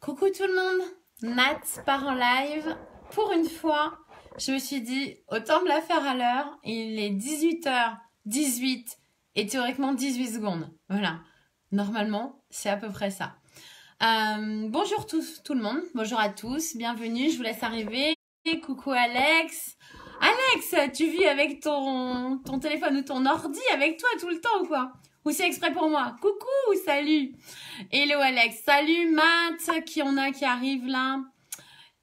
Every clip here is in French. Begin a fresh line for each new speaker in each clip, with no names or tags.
Coucou tout le monde, Nat part en live. Pour une fois, je me suis dit, autant me la faire à l'heure. Il est 18h18 et théoriquement 18 secondes. Voilà, normalement, c'est à peu près ça. Bonjour tout le monde, bonjour à tous, bienvenue, je vous laisse arriver. Coucou Alex. Alex, tu vis avec ton téléphone ou ton ordi avec toi tout le temps ou quoi? Ou c'est exprès pour moi? Coucou, salut. Hello Alex, salut Matt, qui on a qui arrive là?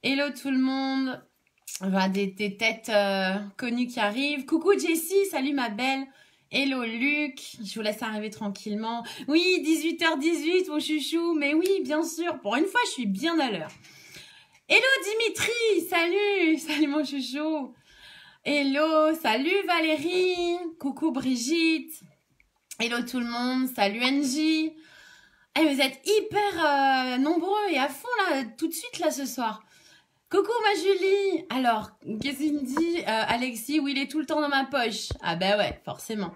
Hello tout le monde. Voilà, des têtes connues qui arrivent. Coucou Jessie, salut ma belle. Hello Luc, je vous laisse arriver tranquillement. Oui, 18h18 mon chouchou, mais oui, bien sûr, pour une fois je suis bien à l'heure. Hello Dimitri, salut mon chouchou. Hello, salut Valérie, coucou Brigitte. Hello tout le monde, salut Angie. Eh, vous êtes hyper nombreux et à fond là, tout de suite là ce soir. Coucou ma Julie. Alors, qu'est-ce qu'il me dit Alexis, oui il est tout le temps dans ma poche. Ah bah ouais, forcément.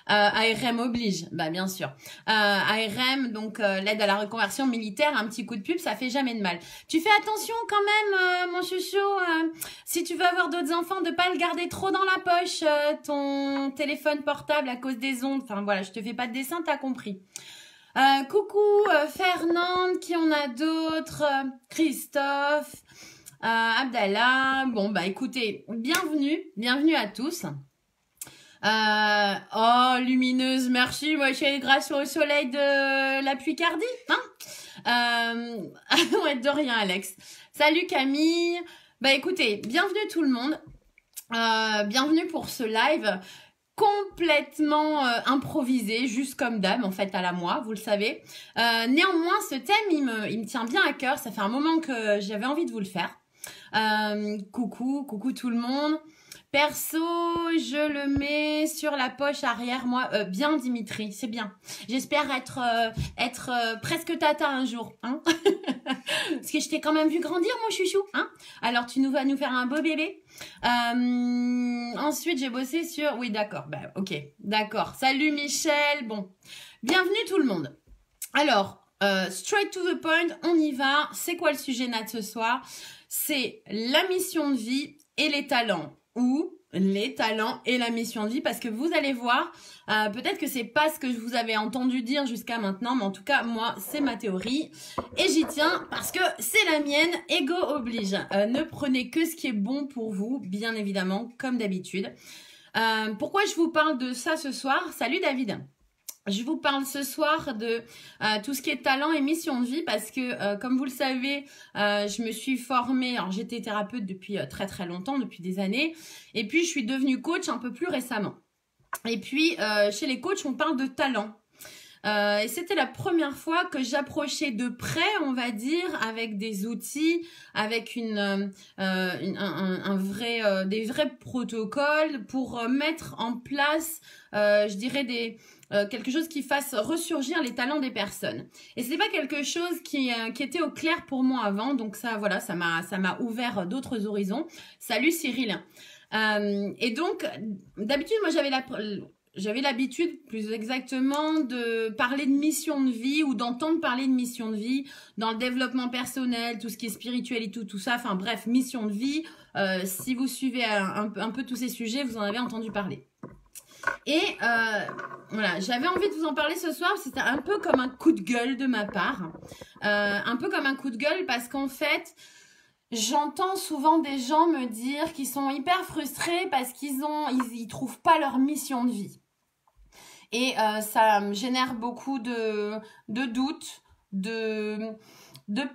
ARM oblige, bah bien sûr. ARM, donc l'aide à la reconversion militaire, un petit coup de pub, ça fait jamais de mal. Tu fais attention quand même, mon chouchou, si tu veux avoir d'autres enfants, de pas le garder trop dans la poche, ton téléphone portable à cause des ondes. Enfin voilà, je te fais pas de dessin, t'as compris. Coucou Fernande, qui on a d'autres, Christophe. Abdallah, bon bah écoutez, bienvenue à tous. Oh lumineuse, merci, moi je suis grâce au soleil de la Picardie, hein. Ouais, de rien Alex. Salut Camille, bah écoutez, bienvenue tout le monde, bienvenue pour ce live complètement improvisé, juste comme d'hab en fait à la moi, vous le savez. Néanmoins ce thème il me tient bien à cœur, ça fait un moment que j'avais envie de vous le faire. Coucou tout le monde. Perso, je le mets sur la poche arrière, moi. Bien Dimitri, c'est bien. J'espère être presque tata un jour, hein. Parce que je t'ai quand même vu grandir, mon chouchou, hein. Alors tu vas nous faire un beau bébé. Ensuite, j'ai bossé sur... Oui, d'accord, bah ok, d'accord. Salut Michel, bon. Bienvenue tout le monde. Alors, straight to the point, on y va. C'est quoi le sujet Nat ce soir? C'est la mission de vie et les talents, ou les talents et la mission de vie, parce que vous allez voir, peut-être que c'est pas ce que je vous avais entendu dire jusqu'à maintenant, mais en tout cas moi c'est ma théorie et j'y tiens parce que c'est la mienne. Ego oblige. Ne prenez que ce qui est bon pour vous, bien évidemment, comme d'habitude. Pourquoi je vous parle de ça ce soir? Salut David. Je vous parle ce soir de tout ce qui est talent et mission de vie parce que, comme vous le savez, je me suis formée, alors j'étais thérapeute depuis très longtemps, depuis des années, et puis je suis devenue coach un peu plus récemment. Et puis, chez les coachs, on parle de talent. Et c'était la première fois que j'approchais de près, on va dire, avec des outils, avec des vrais protocoles pour mettre en place, je dirais, quelque chose qui fasse ressurgir les talents des personnes. Et c'est pas quelque chose qui était au clair pour moi avant, donc ça, voilà, ça m'a ouvert d'autres horizons. Salut Cyril. Et donc, d'habitude, moi, j'avais l'habitude, plus exactement, de parler de mission de vie ou d'entendre parler de mission de vie dans le développement personnel, tout ce qui est spirituel et tout ça. Enfin bref, mission de vie. Si vous suivez un peu tous ces sujets, vous en avez entendu parler. Et voilà, j'avais envie de vous en parler ce soir. C'était un peu comme un coup de gueule de ma part. Un peu comme un coup de gueule parce qu'en fait... J'entends souvent des gens me dire qu'ils sont hyper frustrés parce qu'ils trouvent pas leur mission de vie. Et ça me génère beaucoup de doutes, de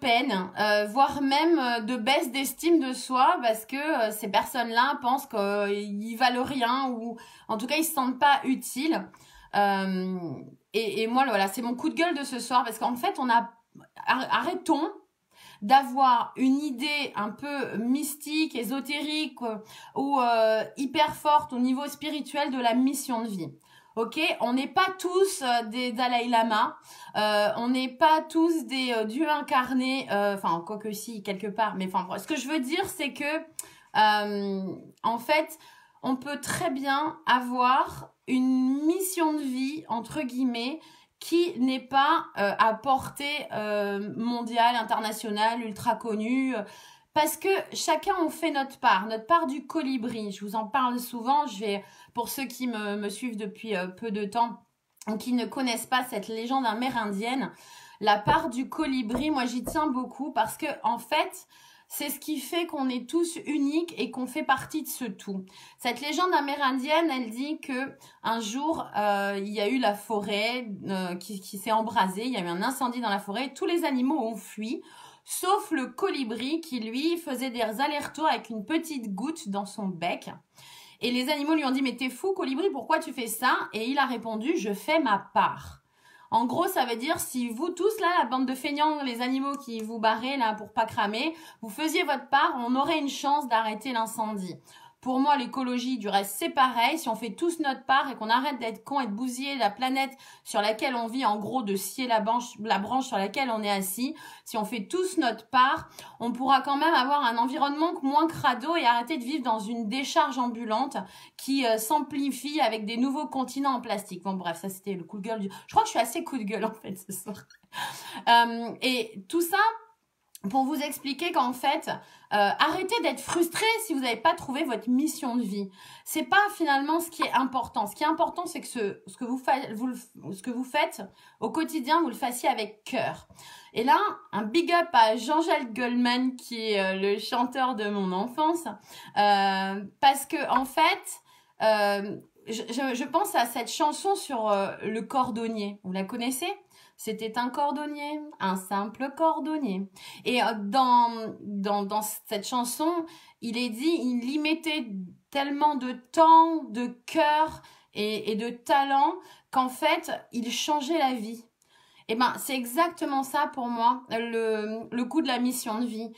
peine, voire même de baisse d'estime de soi parce que ces personnes-là pensent qu'ils valent rien ou en tout cas ils se sentent pas utiles. Et moi, voilà, c'est mon coup de gueule de ce soir parce qu'en fait, arrêtons d'avoir une idée un peu mystique, ésotérique ou hyper forte au niveau spirituel de la mission de vie. Ok, on n'est pas tous des Dalai Lama, on n'est pas tous des dieux incarnés, enfin quoique si quelque part, mais enfin ce que je veux dire c'est que en fait on peut très bien avoir une mission de vie entre guillemets qui n'est pas à portée mondiale, internationale, ultra connue. Parce que chacun on fait notre part du colibri. Je vous en parle souvent. Pour ceux qui me suivent depuis peu de temps, ou qui ne connaissent pas cette légende amérindienne, la part du colibri, moi j'y tiens beaucoup parce que en fait, c'est ce qui fait qu'on est tous uniques et qu'on fait partie de ce tout. Cette légende amérindienne, elle dit que un jour, il y a eu la forêt qui s'est embrasée, il y a eu un incendie dans la forêt, tous les animaux ont fui, sauf le colibri qui, lui, faisait des allers-retours avec une petite goutte dans son bec. Et les animaux lui ont dit « Mais t'es fou, colibri, pourquoi tu fais ça ?» Et il a répondu « Je fais ma part ». En gros, ça veut dire si vous tous, là, la bande de feignants, les animaux qui vous barrez là pour pas cramer, vous faisiez votre part, on aurait une chance d'arrêter l'incendie. Pour moi, l'écologie, du reste, c'est pareil. Si on fait tous notre part et qu'on arrête d'être con et de bousiller la planète sur laquelle on vit, en gros, de scier la branche sur laquelle on est assis, si on fait tous notre part, on pourra quand même avoir un environnement moins crado et arrêter de vivre dans une décharge ambulante qui s'amplifie avec des nouveaux continents en plastique. Bon, bref, ça, c'était le coup de gueule Je crois que je suis assez coup de gueule, en fait, ce soir. Et tout ça pour vous expliquer qu'en fait, arrêtez d'être frustré si vous n'avez pas trouvé votre mission de vie. C'est pas finalement ce qui est important. Ce qui est important, c'est que ce que vous faites au quotidien, vous le fassiez avec cœur. Et là, un big up à Jean-Jacques Goldman, qui est le chanteur de mon enfance, parce que en fait, je pense à cette chanson sur le cordonnier. Vous la connaissez ? C'était un cordonnier, un simple cordonnier. Et dans cette chanson, il est dit, il y mettait tellement de temps, de cœur et de talent qu'en fait, il changeait la vie. Et ben, c'est exactement ça pour moi, le coup de la mission de vie.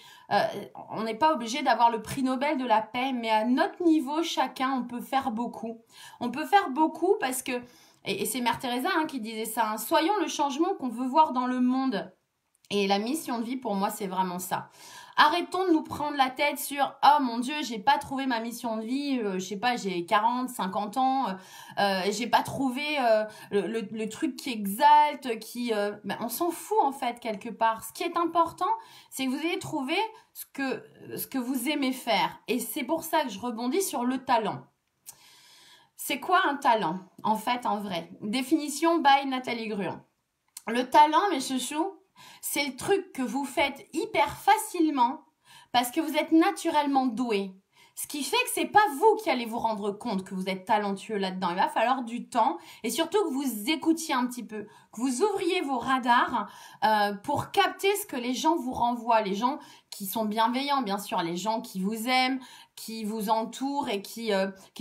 On n'est pas obligé d'avoir le prix Nobel de la paix, mais à notre niveau, chacun, on peut faire beaucoup. On peut faire beaucoup parce que et c'est Mère Teresa qui disait ça. Hein. Soyons le changement qu'on veut voir dans le monde. Et la mission de vie, pour moi, c'est vraiment ça. Arrêtons de nous prendre la tête sur « Oh mon Dieu, j'ai pas trouvé ma mission de vie. Je sais pas, j'ai 40, 50 ans. J'ai pas trouvé le truc qui exalte, qui... Ben, on s'en fout, en fait, quelque part. Ce qui est important, c'est que vous ayez trouvé ce que vous aimez faire. Et c'est pour ça que je rebondis sur le talent. C'est quoi un talent, en fait, en vrai? Définition by Nathalie Gruon. Le talent, mes chouchous, c'est le truc que vous faites hyper facilement parce que vous êtes naturellement doué. Ce qui fait que c'est pas vous qui allez vous rendre compte que vous êtes talentueux là-dedans. Il va falloir du temps et surtout que vous écoutiez un petit peu, que vous ouvriez vos radars pour capter ce que les gens vous renvoient. Les gens qui sont bienveillants, bien sûr, les gens qui vous aiment, qui vous entourent et qui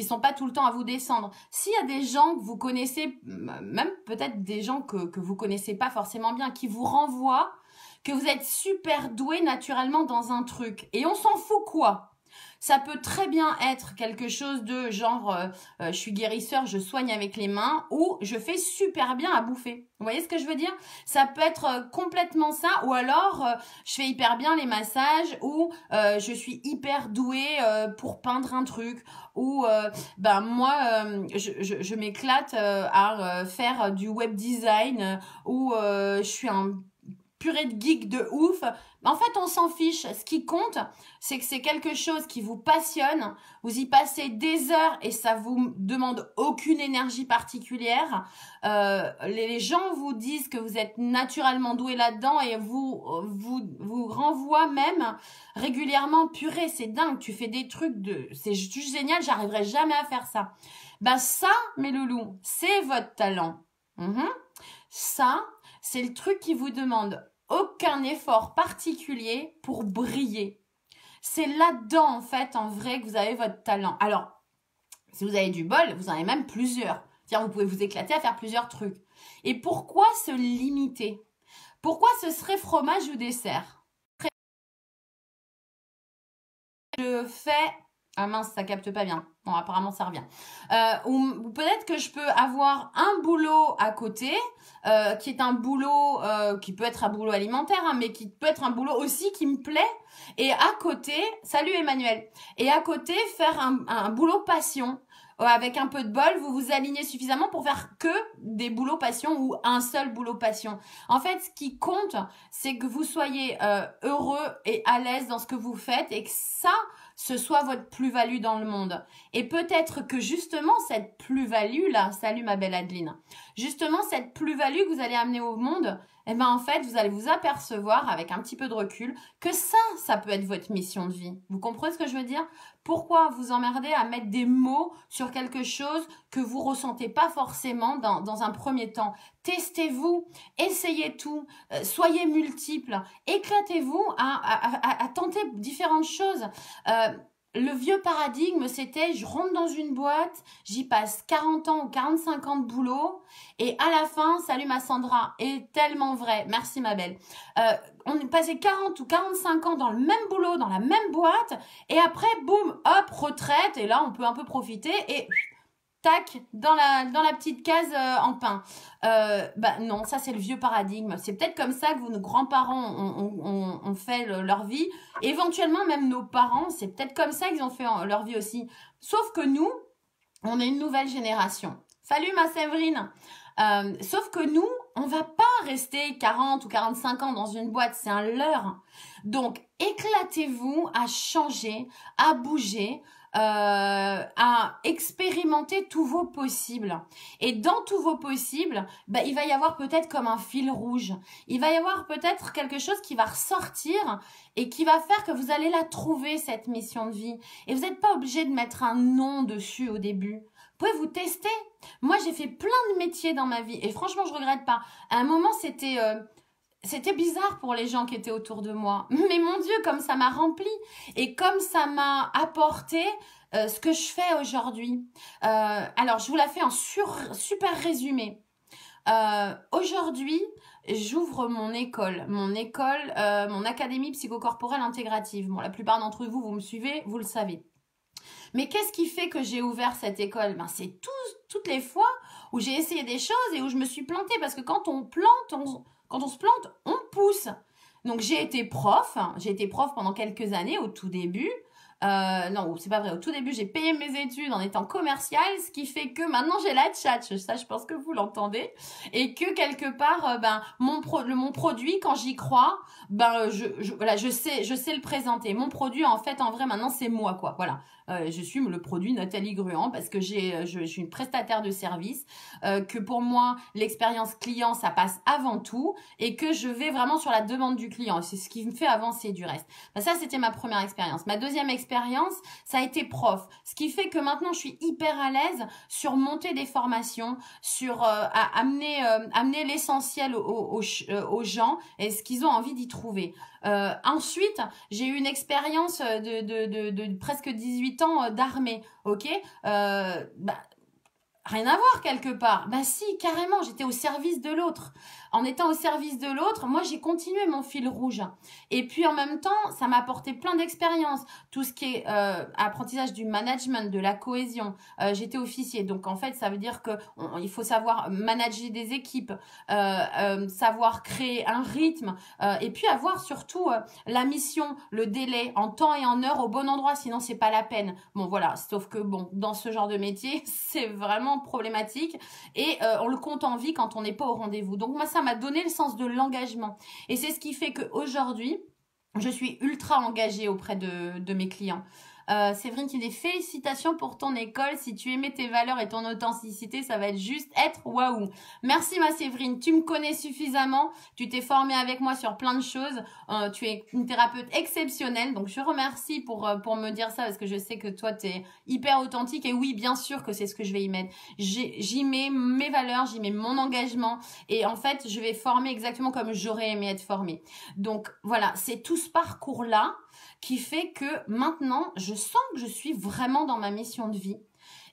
sont pas tout le temps à vous descendre. S'il y a des gens que vous connaissez, même peut-être des gens que vous connaissez pas forcément bien, qui vous renvoient, que vous êtes super doué naturellement dans un truc et on s'en fout quoi. Ça peut très bien être quelque chose de genre je suis guérisseur, je soigne avec les mains ou je fais super bien à bouffer. Vous voyez ce que je veux dire? Ça peut être complètement ça ou alors je fais hyper bien les massages ou je suis hyper douée pour peindre un truc ou ben moi je m'éclate à faire du web design ou je suis un purée de geek de ouf. En fait, on s'en fiche. Ce qui compte, c'est que c'est quelque chose qui vous passionne. Vous y passez des heures et ça vous demande aucune énergie particulière. Les gens vous disent que vous êtes naturellement doué là-dedans et vous renvoient même régulièrement. Purée, c'est dingue. Tu fais des trucs c'est juste génial. J'arriverai jamais à faire ça. Bah ça, mes loulous, c'est votre talent. Ça, c'est le truc qui vous demande aucun effort particulier pour briller. C'est là-dedans, en fait, en vrai, que vous avez votre talent. Alors, si vous avez du bol, vous en avez même plusieurs. C'est-à-dire, vous pouvez vous éclater à faire plusieurs trucs. Et pourquoi se limiter? Pourquoi ce serait fromage ou dessert? Je fais... Ah mince, ça capte pas bien. Bon, apparemment, ça revient. Ou peut-être que je peux avoir un boulot à côté, qui est un boulot, qui peut être un boulot alimentaire, hein, mais qui peut être un boulot aussi qui me plaît. Et à côté, salut Emmanuel, et à côté, faire un boulot passion, avec un peu de bol, vous vous alignez suffisamment pour faire que des boulots passion ou un seul boulot passion. En fait, ce qui compte, c'est que vous soyez heureux et à l'aise dans ce que vous faites et que ça, ce soit votre plus-value dans le monde. Et peut-être que justement, cette plus-value là, salut ma belle Adeline, justement, cette plus-value que vous allez amener au monde, eh ben en fait, vous allez vous apercevoir avec un petit peu de recul que ça peut être votre mission de vie. Vous comprenez ce que je veux dire? Pourquoi vous emmerder à mettre des mots sur quelque chose que vous ressentez pas forcément dans un premier temps? Testez-vous, essayez tout, soyez multiples, éclatez-vous à tenter différentes choses. Le vieux paradigme, c'était je rentre dans une boîte, j'y passe 40 ans ou 45 ans de boulot et à la fin, salut ma Sandra, est tellement vrai, merci ma belle. On est passé 40 ou 45 ans dans le même boulot, dans la même boîte et après, boum, hop, retraite et là, on peut un peu profiter et tac, dans la petite case en pain. Non, ça c'est le vieux paradigme. C'est peut-être comme ça que nos grands-parents ont fait leur vie. Éventuellement, même nos parents, c'est peut-être comme ça qu'ils ont fait leur vie aussi. Sauf que nous, on est une nouvelle génération. Salut ma Séverine. Sauf que nous, on va pas rester 40 ou 45 ans dans une boîte, c'est un leurre. Donc, éclatez-vous à changer, à bouger, à expérimenter tous vos possibles. Et dans tous vos possibles, il va y avoir peut-être comme un fil rouge. Il va y avoir peut-être quelque chose qui va ressortir et qui va faire que vous allez la trouver, cette mission de vie. Et vous n'êtes pas obligé de mettre un nom dessus au début. Vous pouvez vous tester. Moi, j'ai fait plein de métiers dans ma vie et franchement, je regrette pas. À un moment, c'était bizarre pour les gens qui étaient autour de moi. Mais mon Dieu, comme ça m'a rempli et comme ça m'a apporté ce que je fais aujourd'hui. Alors, je vous la fais en super résumé. Aujourd'hui, j'ouvre mon école, mon académie psychocorporelle intégrative. Bon, la plupart d'entre vous, vous me suivez, vous le savez. Mais qu'est-ce qui fait que j'ai ouvert cette école? C'est toutes les fois où j'ai essayé des choses et où je me suis plantée. Parce que quand on se plante, on pousse. Donc, j'ai été prof pendant quelques années au tout début. Non, c'est pas vrai. Au tout début, j'ai payé mes études en étant commerciale, ce qui fait que maintenant j'ai la tchatche. Ça, je pense que vous l'entendez. Et que quelque part, mon produit, quand j'y crois, voilà, je sais le présenter. Mon produit, en vrai, maintenant, c'est moi, quoi. Voilà. Je suis le produit Nathalie Gruand parce que je suis une prestataire de service, que pour moi, l'expérience client, ça passe avant tout et que je vais vraiment sur la demande du client. C'est ce qui me fait avancer du reste. Ça, c'était ma première expérience. Ma deuxième expérience, ça a été prof. Ce qui fait que maintenant, je suis hyper à l'aise sur monter des formations, sur amener l'essentiel aux gens et ce qu'ils ont envie d'y trouver. Ensuite, j'ai eu une expérience de presque 18 ans d'armée, ok, rien à voir quelque part. Si, carrément, j'étais au service de l'autre. En étant au service de l'autre, moi, j'ai continué mon fil rouge. Et puis, en même temps, ça m'a apporté plein d'expériences. Tout ce qui est apprentissage du management, de la cohésion. J'étais officier. Donc, en fait, ça veut dire que il faut savoir manager des équipes, savoir créer un rythme, et puis avoir surtout la mission, le délai en temps et en heure au bon endroit. Sinon, c'est pas la peine. Bon, voilà. Sauf que, dans ce genre de métier, c'est vraiment problématique et on le compte en vie quand on n'est pas au rendez-vous. Donc moi, ça m'a donné le sens de l'engagement et c'est ce qui fait qu'aujourd'hui, je suis ultra engagée auprès de mes clients. Séverine qui dit félicitations pour ton école. Si tu aimais tes valeurs et ton authenticité, ça va juste être waouh. Merci ma Séverine, tu me connais suffisamment. Tu t'es formée avec moi sur plein de choses. Tu es une thérapeute exceptionnelle. Donc je remercie pour me dire ça parce que je sais que toi tu es hyper authentique et oui, bien sûr que c'est ce que je vais y mettre. J'y mets mes valeurs, j'y mets mon engagement et en fait, je vais former exactement comme j'aurais aimé être formée. Donc voilà, c'est tout ce parcours-là qui fait que maintenant, je sens que je suis vraiment dans ma mission de vie.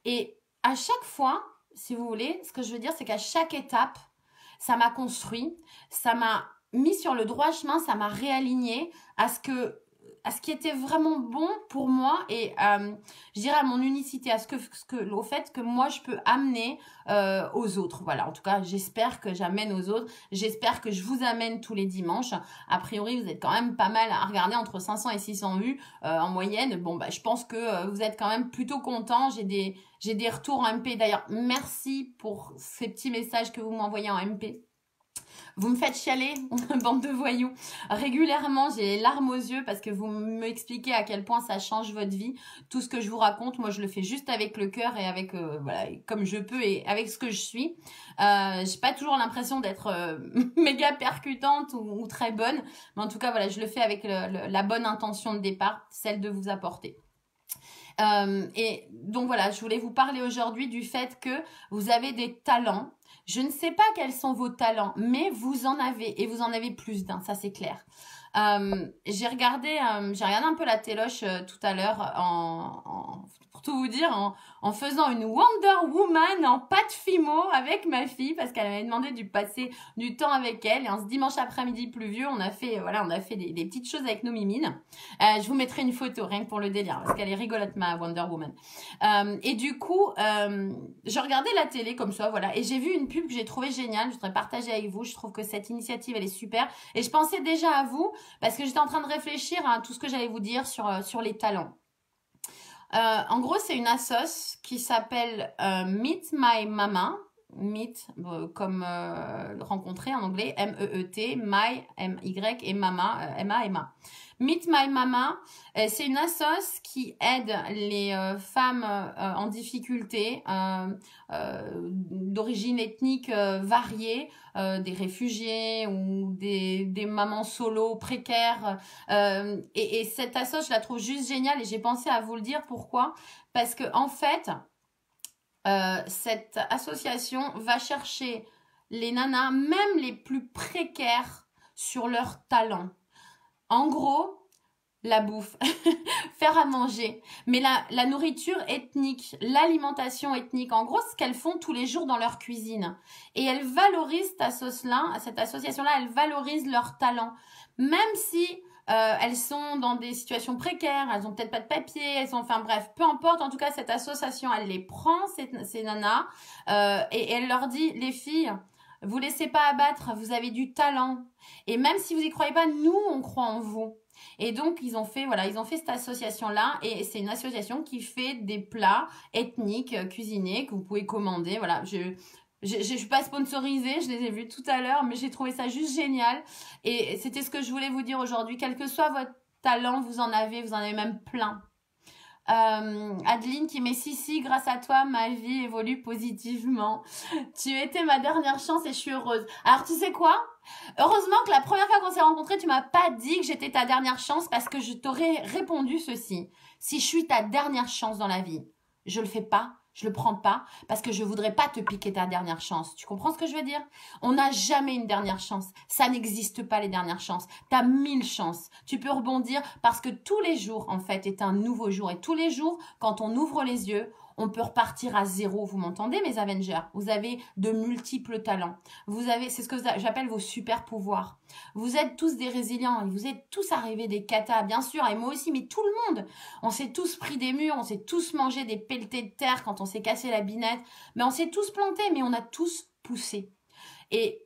Et à chaque fois, si vous voulez, ce que je veux dire, c'est qu'à chaque étape, ça m'a construit, ça m'a mis sur le droit chemin, ça m'a réaligné à ce que à ce qui était vraiment bon pour moi et je dirais à mon unicité, à au fait que moi je peux amener aux autres. Voilà, en tout cas, j'espère que j'amène aux autres. J'espère que je vous amène tous les dimanches. A priori, vous êtes quand même pas mal à regarder, entre 500 et 600 vues en moyenne. Bon, bah, je pense que vous êtes quand même plutôt contents. J'ai des retours en MP. D'ailleurs, merci pour ces petits messages que vous m'envoyez en MP. Vous me faites chialer, bande de voyous. Régulièrement, j'ai les larmes aux yeux parce que vous m'expliquez à quel point ça change votre vie. Tout ce que je vous raconte, moi, je le fais juste avec le cœur et avec, voilà, comme je peux et avec ce que je suis. J'ai pas toujours l'impression d'être méga percutante ou très bonne. Mais en tout cas, voilà, je le fais avec la bonne intention de départ, celle de vous apporter. Et donc voilà, je voulais vous parler aujourd'hui du fait que vous avez des talents. Je ne sais pas quels sont vos talents, mais vous en avez et vous en avez plus d'un, ça c'est clair. J'ai regardé un peu la téloche tout à l'heure pour tout vous dire en faisant une Wonder Woman en pâte Fimo avec ma fille parce qu'elle m'avait demandé de passer du temps avec elle et en ce dimanche après-midi pluvieux on a fait des petites choses avec nos mimines. Je vous mettrai une photo rien que pour le délire parce qu'elle est rigolote ma Wonder Woman. Et du coup je regardais la télé comme ça voilà et j'ai vu une pub que j'ai trouvée géniale, je voudrais partager avec vous. Je trouve que cette initiative elle est super et je pensais déjà à vous parce que j'étais en train de réfléchir à tout ce que j'allais vous dire sur les talents. En gros, c'est une assoce qui s'appelle Meet My Mama. Meet, comme rencontrer en anglais, M-E-E-T, My, M-Y, et Mama, M-A-M-A. Meet My Mama, c'est une assoce qui aide les femmes en difficulté d'origine ethnique variée, des réfugiés ou des mamans solo précaires. Et cette assoce, je la trouve juste géniale et j'ai pensé à vous le dire. Pourquoi? Parce que en fait, cette association va chercher les nanas, même les plus précaires, sur leur talent. En gros, la bouffe, faire à manger, mais la nourriture ethnique, l'alimentation ethnique, en gros, ce qu'elles font tous les jours dans leur cuisine. Et elles valorisent cette association-là, elles valorisent leur talent. Même si elles sont dans des situations précaires, elles ont peut-être pas de papier, enfin bref, peu importe, en tout cas, cette association, elle les prend, ces nanas, et elle leur dit, les filles, vous laissez pas abattre, vous avez du talent. Et même si vous y croyez pas, nous, on croit en vous. Et donc, ils ont fait cette association-là. Et c'est une association qui fait des plats ethniques, cuisinés, que vous pouvez commander. Voilà, je suis pas sponsorisée, je les ai vus tout à l'heure, mais j'ai trouvé ça juste génial. Et c'était ce que je voulais vous dire aujourd'hui. Quel que soit votre talent, vous en avez même plein. Adeline qui met si, grâce à toi, ma vie évolue positivement. Tu étais ma dernière chance et je suis heureuse. Alors, tu sais quoi? Heureusement que la première fois qu'on s'est rencontrés, tu m'as pas dit que j'étais ta dernière chance parce que je t'aurais répondu ceci. Si je suis ta dernière chance dans la vie, je le fais pas. Je le prends pas parce que je voudrais pas te piquer ta dernière chance. Tu comprends ce que je veux dire? On n'a jamais une dernière chance. Ça n'existe pas les dernières chances. T'as 1000 chances. Tu peux rebondir parce que tous les jours, en fait, est un nouveau jour. Et tous les jours, quand on ouvre les yeux, on peut repartir à zéro. Vous m'entendez, mes Avengers? Vous avez de multiples talents. C'est ce que j'appelle vos super pouvoirs. Vous êtes tous des résilients. Vous êtes tous arrivés des katas, bien sûr. Et moi aussi, mais tout le monde. On s'est tous pris des murs. On s'est tous mangé des pelletés de terre quand on s'est cassé la binette. Mais on s'est tous plantés, mais on a tous poussé. Et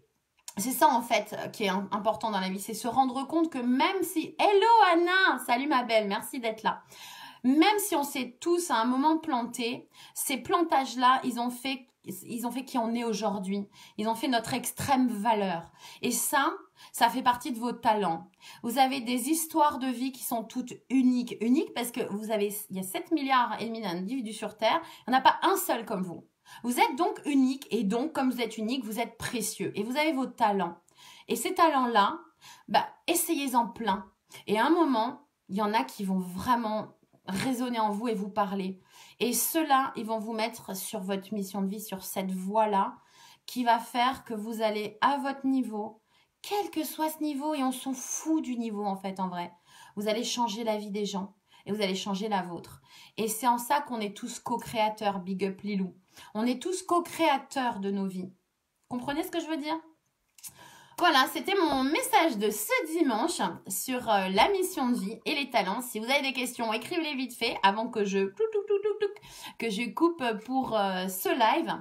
c'est ça, en fait, qui est important dans la vie. C'est se rendre compte que même si... Hello, Anna! Salut, ma belle. Merci d'être là. Même si on s'est tous à un moment plantés, ces plantages-là, ils ont fait qui on est aujourd'hui. Ils ont fait notre extrême valeur. Et ça fait partie de vos talents. Vous avez des histoires de vie qui sont toutes uniques. Uniques parce que il y a 7 milliards et demi d'individus sur Terre. Il n'y en a pas un seul comme vous. Vous êtes donc unique et donc, comme vous êtes unique, vous êtes précieux. Et vous avez vos talents. Et ces talents-là, essayez-en plein. Et à un moment, il y en a qui vont vraiment résonner en vous et vous parler. Et ceux-là, ils vont vous mettre sur votre mission de vie, sur cette voie-là, qui va faire que vous allez à votre niveau, quel que soit ce niveau, et on s'en fout du niveau en fait, en vrai. Vous allez changer la vie des gens et vous allez changer la vôtre. Et c'est en ça qu'on est tous co-créateurs, big up Lilou. On est tous co-créateurs de nos vies. Comprenez ce que je veux dire? Voilà, c'était mon message de ce dimanche sur la mission de vie et les talents. Si vous avez des questions, écrivez-les vite fait avant que je coupe pour ce live.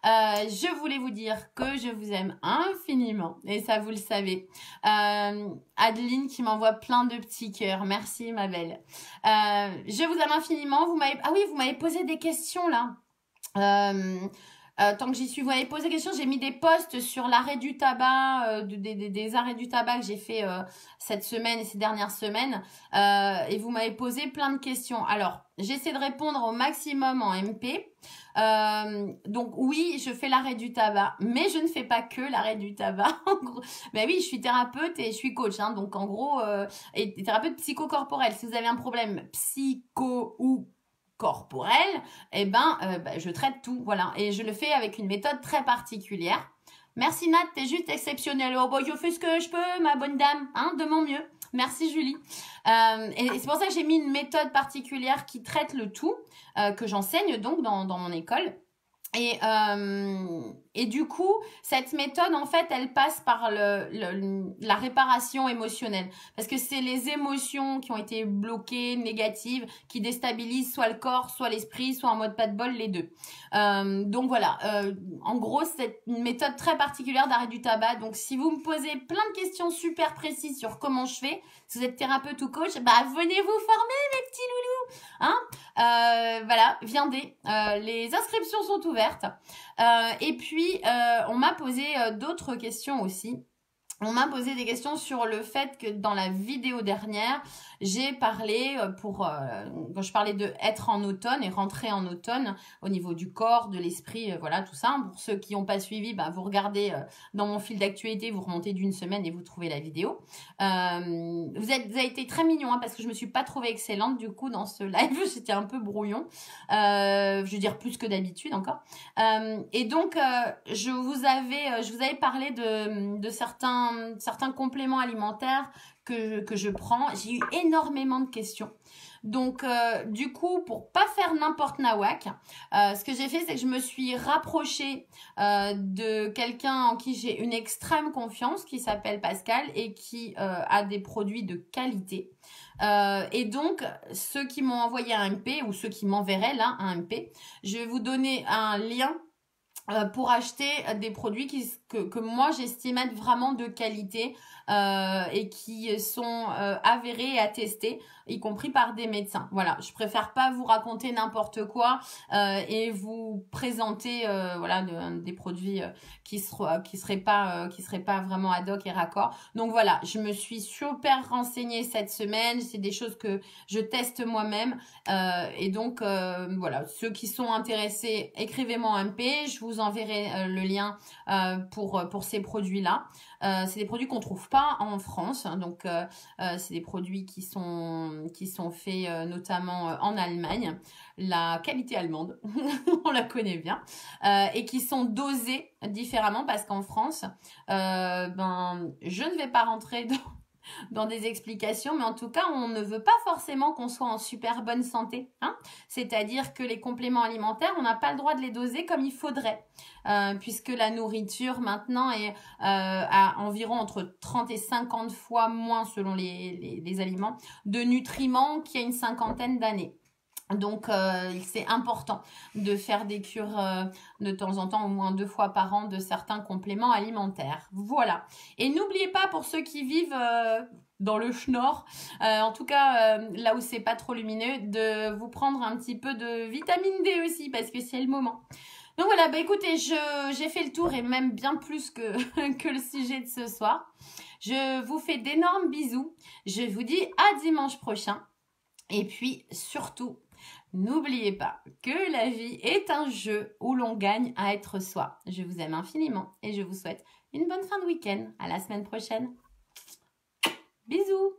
Je voulais vous dire que je vous aime infiniment et ça vous le savez. Adeline qui m'envoie plein de petits cœurs. Merci ma belle. Je vous aime infiniment. Vous m'avez posé des questions là. Tant que j'y suis, vous m'avez posé des questions, j'ai mis des posts sur l'arrêt du tabac, des arrêts du tabac que j'ai fait cette semaine et ces dernières semaines. Et vous m'avez posé plein de questions. Alors, j'essaie de répondre au maximum en MP. Donc oui, je fais l'arrêt du tabac, mais je ne fais pas que l'arrêt du tabac. Ben oui, je suis thérapeute et je suis coach, hein, donc en gros, et thérapeute psychocorporel. Si vous avez un problème psycho ou corporel, eh ben, je traite tout, voilà. Et je le fais avec une méthode très particulière. Merci Nat, t'es juste exceptionnelle. Oh, je fais ce que je peux, ma bonne dame, hein, de mon mieux. Merci Julie. Et c'est pour ça que j'ai mis une méthode particulière qui traite le tout, que j'enseigne donc dans mon école. Et du coup, cette méthode, en fait, elle passe par la réparation émotionnelle. Parce que c'est les émotions qui ont été bloquées, négatives, qui déstabilisent soit le corps, soit l'esprit, soit en mode pas de bol, les deux. Donc voilà, en gros, c'est une méthode très particulière d'arrêt du tabac. Donc si vous me posez plein de questions super précises sur comment je fais, si vous êtes thérapeute ou coach, venez vous former, mes petits loulous. Hein, voilà, viendez. Les inscriptions sont ouvertes. Et puis, on m'a posé d'autres questions aussi. On m'a posé des questions sur le fait que dans la vidéo dernière, j'ai parlé quand je parlais de être en automne et rentrer en automne au niveau du corps, de l'esprit, voilà tout ça. Pour ceux qui n'ont pas suivi, vous regardez dans mon fil d'actualité, vous remontez d'une semaine et vous trouvez la vidéo. Vous avez été très mignons hein, parce que je me suis pas trouvée excellente du coup dans ce live, j'étais un peu brouillon, je veux dire plus que d'habitude encore. Et donc je vous avais parlé de certains compléments alimentaires que je prends. J'ai eu énormément de questions. Donc, du coup, pour pas faire n'importe nawak, ce que j'ai fait, c'est que je me suis rapprochée de quelqu'un en qui j'ai une extrême confiance, qui s'appelle Pascal et qui a des produits de qualité. Et donc, ceux qui m'ont envoyé un MP ou ceux qui m'enverraient là un MP, je vais vous donner un lien pour acheter des produits que moi j'estime être vraiment de qualité et qui sont avérés et attestés, y compris par des médecins. Voilà, je préfère pas vous raconter n'importe quoi et vous présenter voilà des produits qui seraient pas vraiment ad hoc et raccord. Donc voilà, je me suis super renseignée cette semaine, c'est des choses que je teste moi-même et donc voilà, ceux qui sont intéressés, écrivez-moi en MP, je vous enverrai le lien pour ces produits-là. C'est des produits qu'on trouve pas en France, donc c'est des produits qui sont faits notamment en Allemagne, la qualité allemande, on la connaît bien, et qui sont dosés différemment parce qu'en France, je ne vais pas rentrer dans des explications, mais en tout cas, on ne veut pas forcément qu'on soit en super bonne santé. Hein, c'est-à-dire que les compléments alimentaires, on n'a pas le droit de les doser comme il faudrait, puisque la nourriture maintenant est à environ entre 30 et 50 fois moins, selon les aliments, de nutriments qu'il y a une cinquantaine d'années. Donc, c'est important de faire des cures de temps en temps, au moins 2 fois par an, de certains compléments alimentaires. Voilà. Et n'oubliez pas, pour ceux qui vivent dans le schnorr, en tout cas là où c'est pas trop lumineux, de vous prendre un petit peu de vitamine D aussi, parce que c'est le moment. Donc voilà, écoutez, j'ai fait le tour et même bien plus que, que le sujet de ce soir. Je vous fais d'énormes bisous. Je vous dis à dimanche prochain. Et puis, surtout, n'oubliez pas que la vie est un jeu où l'on gagne à être soi. Je vous aime infiniment et je vous souhaite une bonne fin de week-end. À la semaine prochaine. Bisous!